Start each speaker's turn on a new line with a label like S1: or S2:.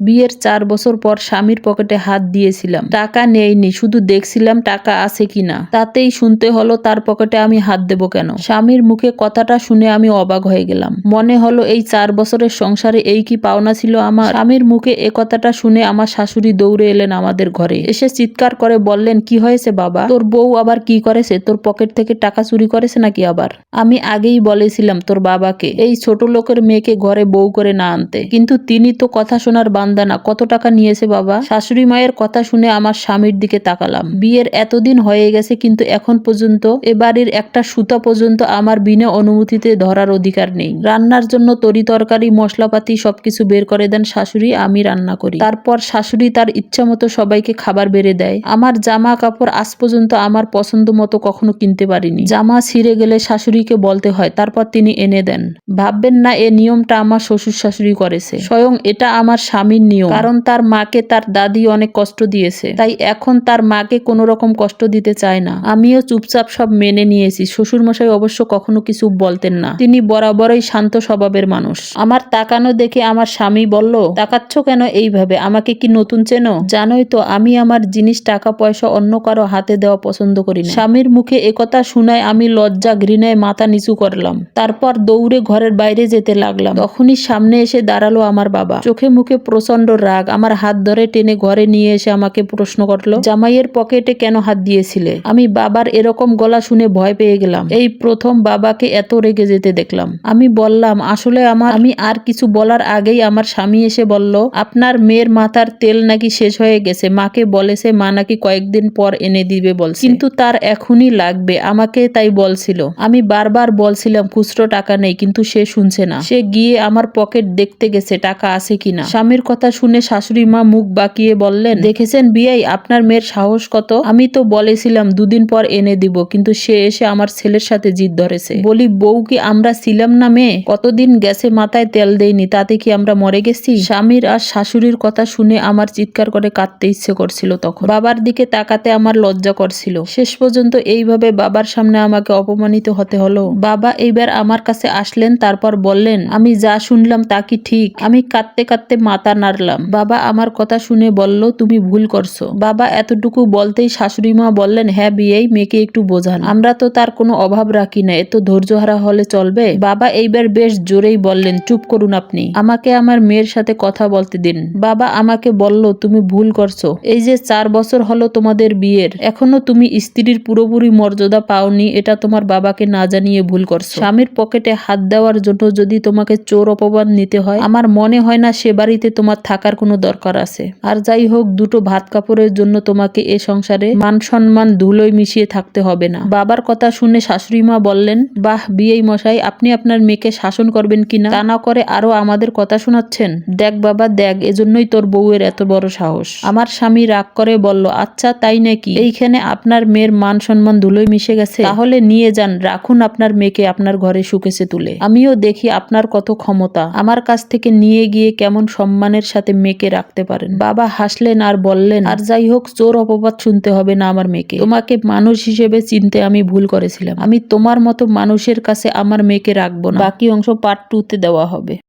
S1: বিয়ের 4 বছর পর স্বামীর পকেটে হাত দিয়েছিলাম, টাকা নেইনি, শুধু দেখছিলাম টাকা আছে কিনা। তাতেই শুনতে হলো তার পকেটে আমি হাত দেব কেন। স্বামীর মুখে কথাটা শুনে আমি অবাক হয়ে গেলাম। মনে হলো এই 4 বছরের সংসারে এই কি পাওনা ছিল আমার। স্বামীর মুখে এ কথাটা শুনে আমার শাশুড়ি দৌড়ে এলেন আমাদের ঘরে, এসে চিৎকার করে বললেন, কি হয়েছে বাবা, তোর বউ আবার কি করেছে, তোর পকেট থেকে টাকা চুরি করেছে নাকি আবার। আমি আগেই বলেছিলাম তোর বাবাকে এই ছোট লোকের মেয়েকে ঘরে বউ করে না আনতে, কিন্তু তিনি তো কথা শোনার বান্দা না। কত টাকা নিয়েছে বাবা। শাশুড়ি মায়ের কথা শুনে আমার স্বামীর দিকে তাকালাম। বিয়ের এতদিন হয়ে গেছে কিন্তু এখন পর্যন্ত এ বাড়ির একটা সুতা পর্যন্ত আমার বিনা অনুমতিতে ধরার অধিকার নেই। রান্নার জন্য তরি তরকারি মশলাপাতি সবকিছু বের করে দেন শাশুড়ি, আমি রান্না করি। তারপর শাশুড়ি তার ইচ্ছা মতো সবাইকে খাবার বেড়ে দেয়। আমার জামা কাপড় আজ পর্যন্ত আমার পছন্দ মতো কখনো কিনতে পারিনি। জামা ছিঁড়ে গেলে শাশুড়িকে বলতে হয়, তারপর তিনি এনে দেন। ভাববেন না এ নিয়মটা আমার শ্বশুর শাশুড়ি করেছে, স্বয়ং এটা আমার স্বামীর নিয়ম। কারণ তার মাকে তার দাদি অনেক কষ্ট দিয়েছে, তাই এখন তার মাকে কোনো রকম কষ্ট দিতে চায় না। আমিও চুপচাপ সব মেনে নিয়েছি। শ্বশুর মশাই অবশ্য কখনো কিছু বলতেন না, তিনি বরাবরই শান্ত স্বভাবের মানুষ। আমার তাকানো দেখে আমার স্বামী বলল, তাকাচ্ছ কেন এইভাবে, আমাকে কি নতুন চেনো? জানোই তো আমি আমার জিনিস টাকা পয়সা অন্য কারো হাতে দেওয়া পছন্দ করি না। স্বামীর মুখে একথা শুনায় আমি লজ্জা ঘৃণায় মাথা নিচু করলাম। তারপর দৌড়ে ঘরের বাইরে যেতে লাগলাম। তখনই সামনে এসে দাঁড়ালো আমার বাবা, চোখে মুখে প্রচন্ড রাগ। আমার হাত ধরে টেনে ঘরে নিয়ে এসে আমাকে প্রশ্ন করলো, জামাইয়ের পকেটে কেন হাত দিয়েছিলে? আমি বাবার এরকম গলা শুনে ভয় পেয়ে গেলাম। এই প্রথম বাবাকে এত রেগে যেতে দেখলাম। আমি বললাম, আসলে আমি আর কিছু বলার আগেই আমার স্বামী এসে বলল, আপনার মেয়ের মাথার তেল নাকি শেষ হয়ে গেছে, মাকে বলেছে, মা নাকি কয়েকদিন পর এনে দিবে বলছে, কিন্তু তার এখনই লাগবে, আমাকে তাই বলছিল। আমি বারবার বলছিলাম খুচরো টাকা নেই, কিন্তু সে শুনছে না। সে গিয়ে আমার পকেট দেখতে গেছে টাকা আছে কিনা। স্বামীর কথা শুনে শাশুড়ি মা মুখ বাঁকিয়ে বললেন, দেখেছেন বিয়াই, আপনার মেয়ের সাহস কত। আমি তো বলেছিলাম দুদিন পর এনে দিব, কিন্তু সে এসে আমার ছেলের সাথে জিদ ধরেছে। বলি, বউ কি আমরা ছিলাম না মেয়ে? কতদিন গেছে মাথায় তেল দেয়নি, তাতে কি আমরা মরে গেছি? স্বামীর আর শাশুড়ির কথা শুনে আমার চিৎকার করে কাঁদতে ইচ্ছে করছিল। তখন বাবার দিকে তাকাতে আমার লজ্জা করছিল। শেষ পর্যন্ত এইভাবে বাবার সামনে আমাকে অপমানিত হতে হলো। বাবা এইবার আমার কাছে আসলেন, তারপর বললেন, আমি যা শুনলাম তা কি ঠিক? আমি কাঁদতে কাঁদতে মাথা নাড়লাম। বাবা আমার কথা শুনে বলল, তুমি ভুল করছো। বাবা এতটুকু বলতেই শাশুড়ি মা বললেন, হ্যাঁ বিয়াই, মেয়েকে একটু বোঝান, আমরা তো তার কোনো অভাব রাখি না, এত ধৈর্যহারা হলে চলবে? বাবা এইবার বেশ জোরেই বললেন, চুপ করুন আপনি, আমাকে আমার মেয়ের সাথে কথা বলতে দিন। বাবা আমাকে বলল, তুমি ভুল করছো। এই যে 4 বছর হলো তোমাদের বিয়ের, এখনো তুমি স্ত্রীর পুরোপুরি মর্যাদা পাওনি, এটা তোমার বাবাকে না জানিয়ে ভুল করছো। স্বামীর পকেটে হাত দেওয়ার জন্য যদি তোমাকে চোর অপবাদ নিতে হয়, আমার মনে হয় না সে বাড়িতে তোমার থাকার কোনো দরকার আছে। আর যাই হোক, দুটো ভাত কাপড়ের জন্য তোমাকে এ সংসারে মান সম্মান ধুলোয় মিশিয়ে থাকতে হবে না। বাবার কথা শুনে শাশুড়ি মা বললেন, বাহ বিয়াই মশাই, আপনি আপনার মেয়েকে শাসন করবেন কিনা, তা না করে আরো আমাদের কথা শোনাচ্ছেন। দেখ বাবা দেখ, এজন্যই তোর বউয়ের এত বড় সাহস। আমার স্বামী রাগ করে বলল, আচ্ছা তাই নাকি? এইখানে আপনার মেয়ের মান সম্মান ধুলোয় মিশে গেছে? তাহলে নিয়ে যান, রাখুন আপনার মেয়েকে আপনার ঘরে সুখেছে তুলে। আমিও দেখি আপনার কত ক্ষমতা, আমার কাছ থেকে নিয়ে গিয়ে কেমন সম্মানের সাথে মেয়েকে রাখতে পারেন। বাবা হাসলেন আর বললেন, আর যাই হোক, চোর অপবাদ শুনতে হবে না আমার মেয়েকে। তোমাকে মানুষ হিসেবে চিনতে আমি ভুল করেছিলাম। আমি তোমার মতো মানুষের কাছে আমার মেয়েকে রাখবো না। বাকি অংশ পার্ট 2 তে দেওয়া হবে।